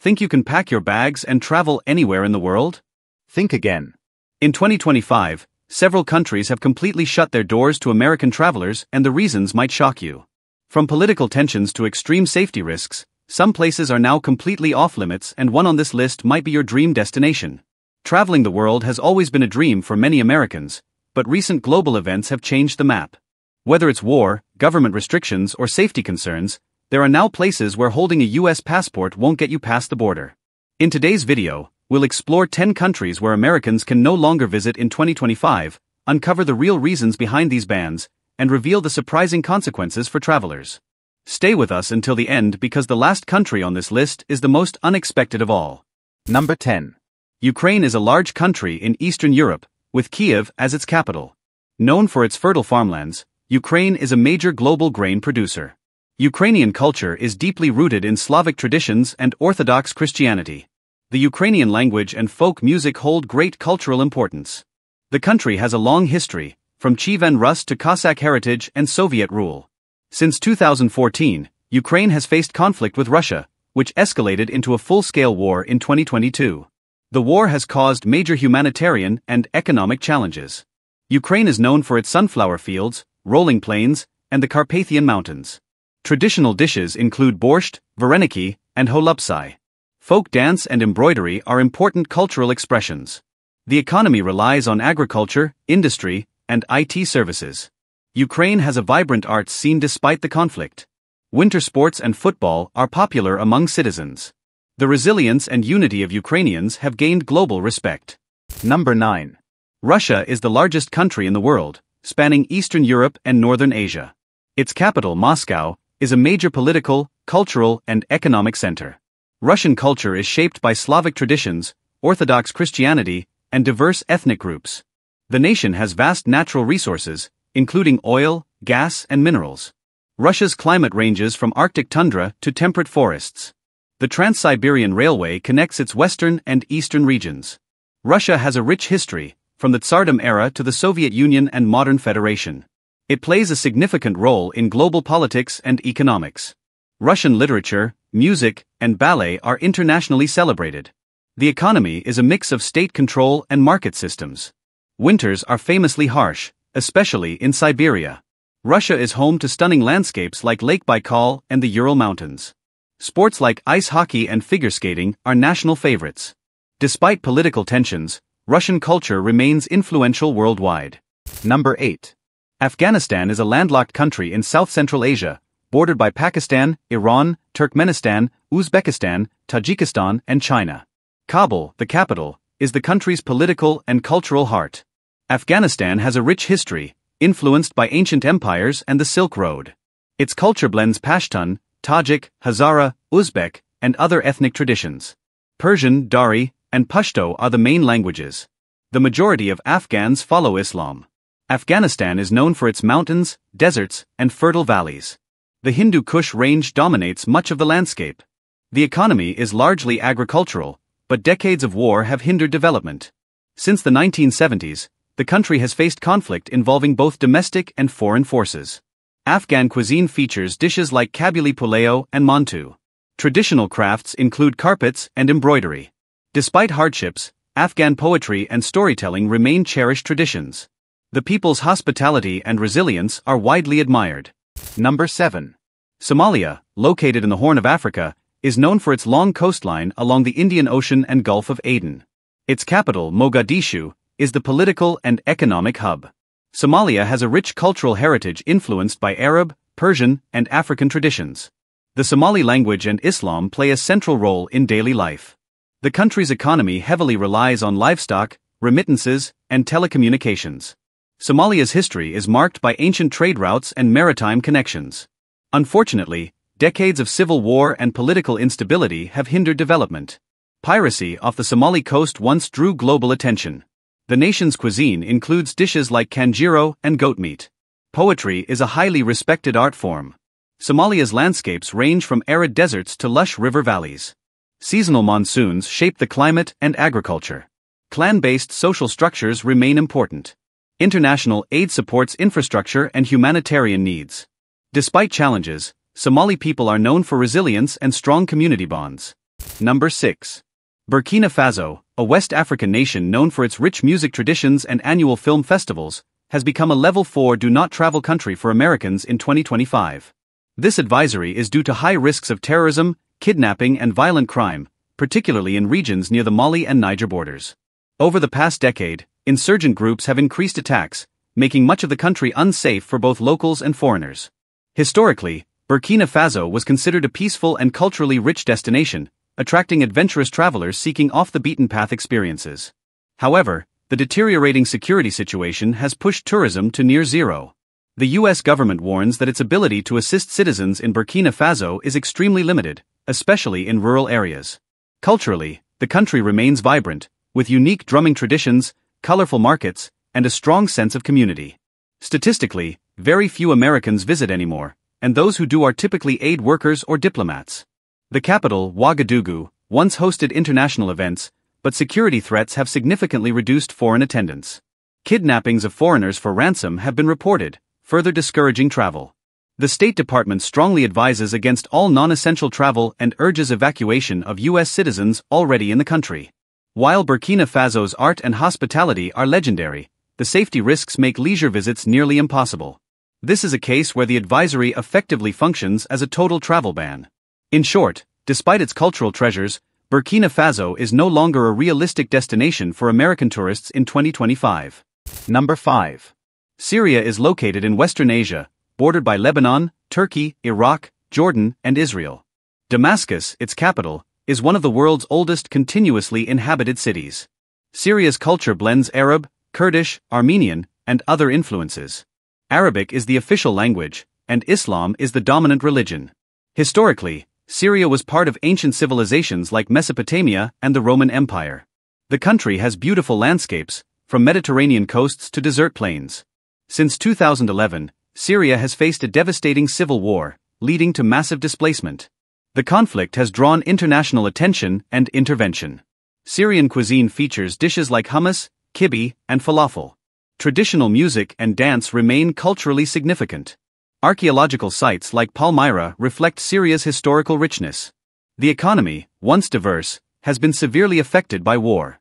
Think you can pack your bags and travel anywhere in the world? Think again. In 2025, several countries have completely shut their doors to American travelers, and the reasons might shock you. From political tensions to extreme safety risks, some places are now completely off-limits, and one on this list might be your dream destination. Traveling the world has always been a dream for many Americans, but recent global events have changed the map. Whether it's war, government restrictions, or safety concerns, there are now places where holding a US passport won't get you past the border. In today's video, we'll explore 10 countries where Americans can no longer visit in 2025, uncover the real reasons behind these bans, and reveal the surprising consequences for travelers. Stay with us until the end because the last country on this list is the most unexpected of all. Number 10. Ukraine is a large country in Eastern Europe, with Kiev as its capital. Known for its fertile farmlands, Ukraine is a major global grain producer. Ukrainian culture is deeply rooted in Slavic traditions and Orthodox Christianity. The Ukrainian language and folk music hold great cultural importance. The country has a long history, from Kievan Rus to Cossack heritage and Soviet rule. Since 2014, Ukraine has faced conflict with Russia, which escalated into a full-scale war in 2022. The war has caused major humanitarian and economic challenges. Ukraine is known for its sunflower fields, rolling plains, and the Carpathian Mountains. Traditional dishes include borscht, vareniki, and holubtsy. Folk dance and embroidery are important cultural expressions. The economy relies on agriculture, industry, and IT services. Ukraine has a vibrant arts scene despite the conflict. Winter sports and football are popular among citizens. The resilience and unity of Ukrainians have gained global respect. Number 9. Russia is the largest country in the world, spanning Eastern Europe and Northern Asia. Its capital, Moscow, is a major political, cultural, and economic center. Russian culture is shaped by Slavic traditions, Orthodox Christianity, and diverse ethnic groups. The nation has vast natural resources, including oil, gas, and minerals. Russia's climate ranges from Arctic tundra to temperate forests. The Trans-Siberian Railway connects its western and eastern regions. Russia has a rich history, from the Tsardom era to the Soviet Union and modern federation. It plays a significant role in global politics and economics. Russian literature, music, and ballet are internationally celebrated. The economy is a mix of state control and market systems. Winters are famously harsh, especially in Siberia. Russia is home to stunning landscapes like Lake Baikal and the Ural Mountains. Sports like ice hockey and figure skating are national favorites. Despite political tensions, Russian culture remains influential worldwide. Number 8. Afghanistan is a landlocked country in South-Central Asia, bordered by Pakistan, Iran, Turkmenistan, Uzbekistan, Tajikistan, and China. Kabul, the capital, is the country's political and cultural heart. Afghanistan has a rich history, influenced by ancient empires and the Silk Road. Its culture blends Pashtun, Tajik, Hazara, Uzbek, and other ethnic traditions. Persian, Dari, and Pashto are the main languages. The majority of Afghans follow Islam. Afghanistan is known for its mountains, deserts, and fertile valleys. The Hindu Kush range dominates much of the landscape. The economy is largely agricultural, but decades of war have hindered development. Since the 1970s, the country has faced conflict involving both domestic and foreign forces. Afghan cuisine features dishes like kabuli pulao and mantu. Traditional crafts include carpets and embroidery. Despite hardships, Afghan poetry and storytelling remain cherished traditions. The people's hospitality and resilience are widely admired. Number 7. Somalia, located in the Horn of Africa, is known for its long coastline along the Indian Ocean and Gulf of Aden. Its capital, Mogadishu, is the political and economic hub. Somalia has a rich cultural heritage influenced by Arab, Persian, and African traditions. The Somali language and Islam play a central role in daily life. The country's economy heavily relies on livestock, remittances, and telecommunications. Somalia's history is marked by ancient trade routes and maritime connections. Unfortunately, decades of civil war and political instability have hindered development. Piracy off the Somali coast once drew global attention. The nation's cuisine includes dishes like kanjiro and goat meat. Poetry is a highly respected art form. Somalia's landscapes range from arid deserts to lush river valleys. Seasonal monsoons shape the climate and agriculture. Clan-based social structures remain important. International aid supports infrastructure and humanitarian needs. Despite challenges, Somali people are known for resilience and strong community bonds. Number 6. Burkina Faso, a West African nation known for its rich music traditions and annual film festivals, has become a Level 4 do not travel country for Americans in 2025. This advisory is due to high risks of terrorism, kidnapping and violent crime, particularly in regions near the Mali and Niger borders. Over the past decade, insurgent groups have increased attacks, making much of the country unsafe for both locals and foreigners. Historically, Burkina Faso was considered a peaceful and culturally rich destination, attracting adventurous travelers seeking off-the-beaten-path experiences. However, the deteriorating security situation has pushed tourism to near zero. The U.S. government warns that its ability to assist citizens in Burkina Faso is extremely limited, especially in rural areas. Culturally, the country remains vibrant, with unique drumming traditions, colorful markets, and a strong sense of community. Statistically, very few Americans visit anymore, and those who do are typically aid workers or diplomats. The capital, Ouagadougou, once hosted international events, but security threats have significantly reduced foreign attendance. Kidnappings of foreigners for ransom have been reported, further discouraging travel. The State Department strongly advises against all non-essential travel and urges evacuation of U.S. citizens already in the country. While Burkina Faso's art and hospitality are legendary, the safety risks make leisure visits nearly impossible. This is a case where the advisory effectively functions as a total travel ban. In short, despite its cultural treasures, Burkina Faso is no longer a realistic destination for American tourists in 2025. Number 5. Syria is located in Western Asia, bordered by Lebanon, Turkey, Iraq, Jordan, and Israel. Damascus, its capital, is one of the world's oldest continuously inhabited cities. Syria's culture blends Arab, Kurdish, Armenian, and other influences. Arabic is the official language, and Islam is the dominant religion. Historically, Syria was part of ancient civilizations like Mesopotamia and the Roman Empire. The country has beautiful landscapes, from Mediterranean coasts to desert plains. Since 2011, Syria has faced a devastating civil war, leading to massive displacement. The conflict has drawn international attention and intervention. Syrian cuisine features dishes like hummus, kibbeh, and falafel. Traditional music and dance remain culturally significant. Archaeological sites like Palmyra reflect Syria's historical richness. The economy, once diverse, has been severely affected by war.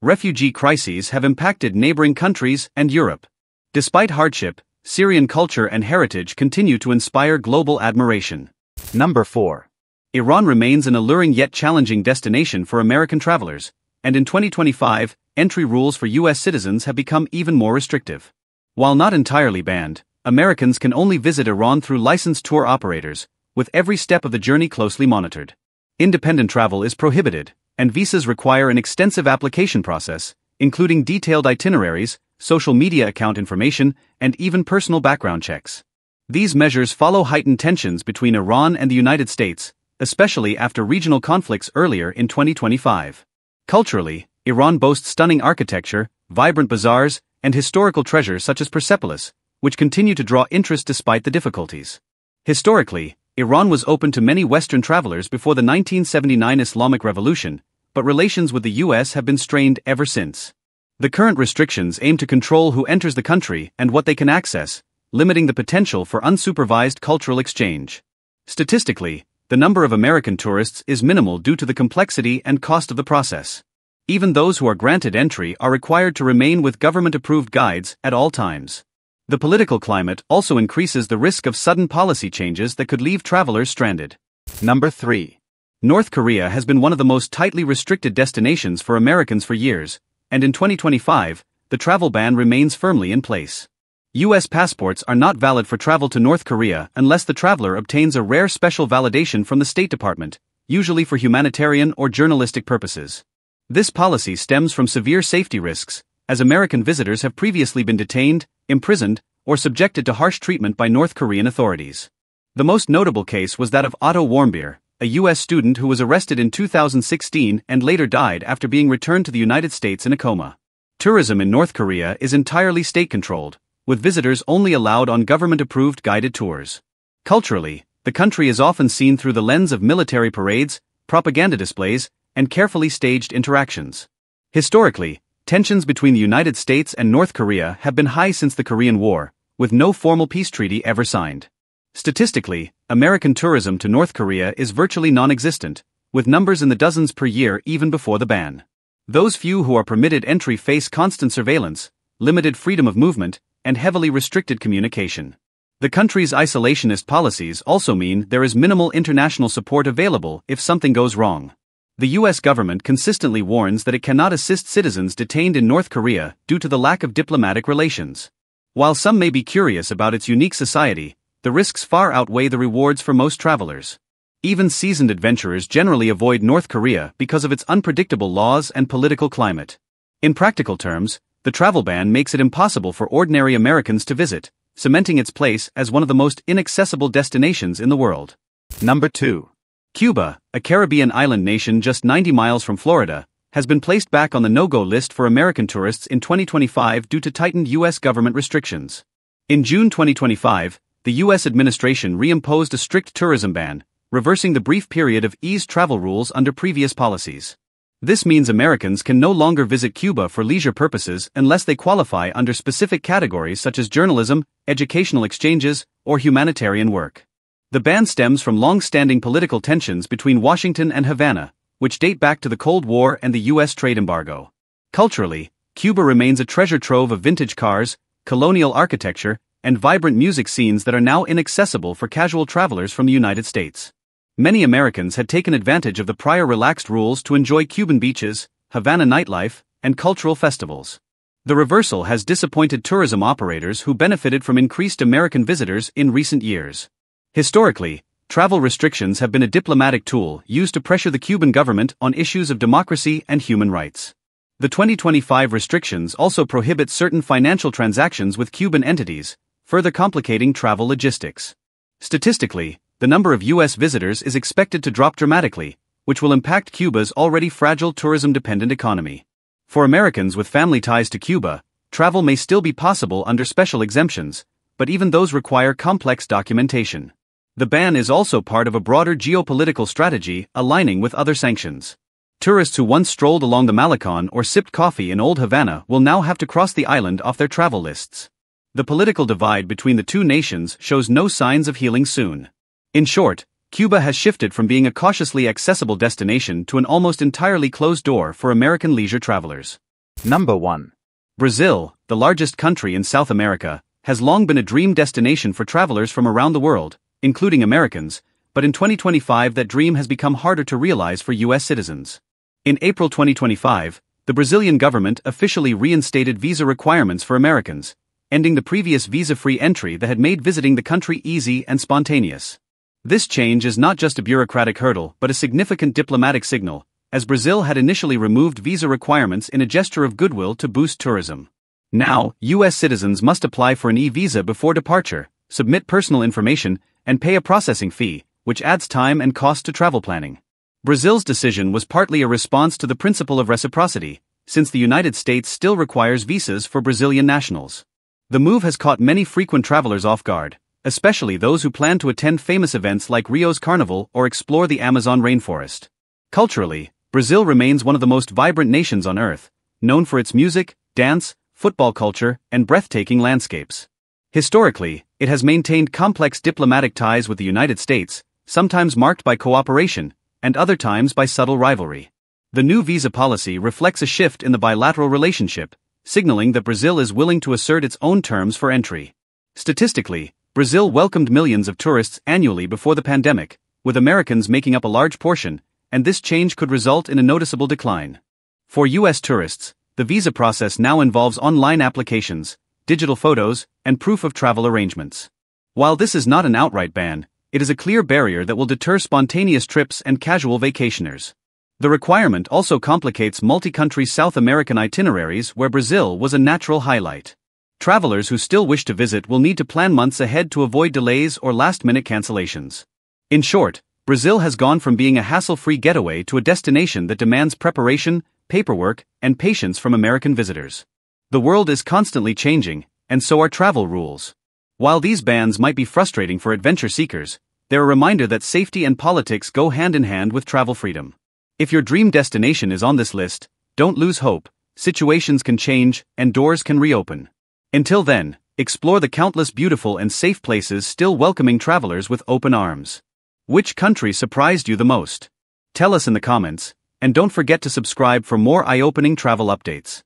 Refugee crises have impacted neighboring countries and Europe. Despite hardship, Syrian culture and heritage continue to inspire global admiration. Number 4. Iran remains an alluring yet challenging destination for American travelers, and in 2025, entry rules for U.S. citizens have become even more restrictive. While not entirely banned, Americans can only visit Iran through licensed tour operators, with every step of the journey closely monitored. Independent travel is prohibited, and visas require an extensive application process, including detailed itineraries, social media account information, and even personal background checks. These measures follow heightened tensions between Iran and the United States, especially after regional conflicts earlier in 2025. Culturally, Iran boasts stunning architecture, vibrant bazaars, and historical treasures such as Persepolis, which continue to draw interest despite the difficulties. Historically, Iran was open to many Western travelers before the 1979 Islamic Revolution, but relations with the U.S. have been strained ever since. The current restrictions aim to control who enters the country and what they can access, limiting the potential for unsupervised cultural exchange. Statistically, the number of American tourists is minimal due to the complexity and cost of the process. Even those who are granted entry are required to remain with government-approved guides at all times. The political climate also increases the risk of sudden policy changes that could leave travelers stranded. Number 3. North Korea has been one of the most tightly restricted destinations for Americans for years, and in 2025, the travel ban remains firmly in place. U.S. passports are not valid for travel to North Korea unless the traveler obtains a rare special validation from the State Department, usually for humanitarian or journalistic purposes. This policy stems from severe safety risks, as American visitors have previously been detained, imprisoned, or subjected to harsh treatment by North Korean authorities. The most notable case was that of Otto Warmbier, a U.S. student who was arrested in 2016 and later died after being returned to the United States in a coma. Tourism in North Korea is entirely state-controlled, with visitors only allowed on government-approved guided tours. Culturally, the country is often seen through the lens of military parades, propaganda displays, and carefully staged interactions. Historically, tensions between the United States and North Korea have been high since the Korean War, with no formal peace treaty ever signed. Statistically, American tourism to North Korea is virtually non-existent, with numbers in the dozens per year even before the ban. Those few who are permitted entry face constant surveillance, limited freedom of movement, and heavily restricted communication. The country's isolationist policies also mean there is minimal international support available if something goes wrong. The US government consistently warns that it cannot assist citizens detained in North Korea due to the lack of diplomatic relations. While some may be curious about its unique society, the risks far outweigh the rewards for most travelers. Even seasoned adventurers generally avoid North Korea because of its unpredictable laws and political climate. In practical terms, the travel ban makes it impossible for ordinary Americans to visit, cementing its place as one of the most inaccessible destinations in the world. Number 2. Cuba, a Caribbean island nation just 90 miles from Florida, has been placed back on the no-go list for American tourists in 2025 due to tightened U.S. government restrictions. In June 2025, the U.S. administration reimposed a strict tourism ban, reversing the brief period of eased travel rules under previous policies. This means Americans can no longer visit Cuba for leisure purposes unless they qualify under specific categories such as journalism, educational exchanges, or humanitarian work. The ban stems from long-standing political tensions between Washington and Havana, which date back to the Cold War and the U.S. trade embargo. Culturally, Cuba remains a treasure trove of vintage cars, colonial architecture, and vibrant music scenes that are now inaccessible for casual travelers from the United States. Many Americans had taken advantage of the prior relaxed rules to enjoy Cuban beaches, Havana nightlife, and cultural festivals. The reversal has disappointed tourism operators who benefited from increased American visitors in recent years. Historically, travel restrictions have been a diplomatic tool used to pressure the Cuban government on issues of democracy and human rights. The 2025 restrictions also prohibit certain financial transactions with Cuban entities, further complicating travel logistics. Statistically, the number of U.S. visitors is expected to drop dramatically, which will impact Cuba's already fragile tourism-dependent economy. For Americans with family ties to Cuba, travel may still be possible under special exemptions, but even those require complex documentation. The ban is also part of a broader geopolitical strategy aligning with other sanctions. Tourists who once strolled along the Malecon or sipped coffee in Old Havana will now have to cross the island off their travel lists. The political divide between the two nations shows no signs of healing soon. In short, Cuba has shifted from being a cautiously accessible destination to an almost entirely closed door for American leisure travelers. Number 1. Brazil, the largest country in South America, has long been a dream destination for travelers from around the world, including Americans, but in 2025 that dream has become harder to realize for U.S. citizens. In April 2025, the Brazilian government officially reinstated visa requirements for Americans, ending the previous visa-free entry that had made visiting the country easy and spontaneous. This change is not just a bureaucratic hurdle but a significant diplomatic signal, as Brazil had initially removed visa requirements in a gesture of goodwill to boost tourism. Now, U.S. citizens must apply for an e-visa before departure, submit personal information, and pay a processing fee, which adds time and cost to travel planning. Brazil's decision was partly a response to the principle of reciprocity, since the United States still requires visas for Brazilian nationals. The move has caught many frequent travelers off guard, especially those who plan to attend famous events like Rio's Carnival or explore the Amazon rainforest. Culturally, Brazil remains one of the most vibrant nations on Earth, known for its music, dance, football culture, and breathtaking landscapes. Historically, it has maintained complex diplomatic ties with the United States, sometimes marked by cooperation, and other times by subtle rivalry. The new visa policy reflects a shift in the bilateral relationship, signaling that Brazil is willing to assert its own terms for entry. Statistically, Brazil welcomed millions of tourists annually before the pandemic, with Americans making up a large portion, and this change could result in a noticeable decline. For U.S. tourists, the visa process now involves online applications, digital photos, and proof of travel arrangements. While this is not an outright ban, it is a clear barrier that will deter spontaneous trips and casual vacationers. The requirement also complicates multi-country South American itineraries where Brazil was a natural highlight. Travelers who still wish to visit will need to plan months ahead to avoid delays or last-minute cancellations. In short, Brazil has gone from being a hassle-free getaway to a destination that demands preparation, paperwork, and patience from American visitors. The world is constantly changing, and so are travel rules. While these bans might be frustrating for adventure seekers, they're a reminder that safety and politics go hand in hand with travel freedom. If your dream destination is on this list, don't lose hope. Situations can change, and doors can reopen. Until then, explore the countless beautiful and safe places still welcoming travelers with open arms. Which country surprised you the most? Tell us in the comments, and don't forget to subscribe for more eye-opening travel updates.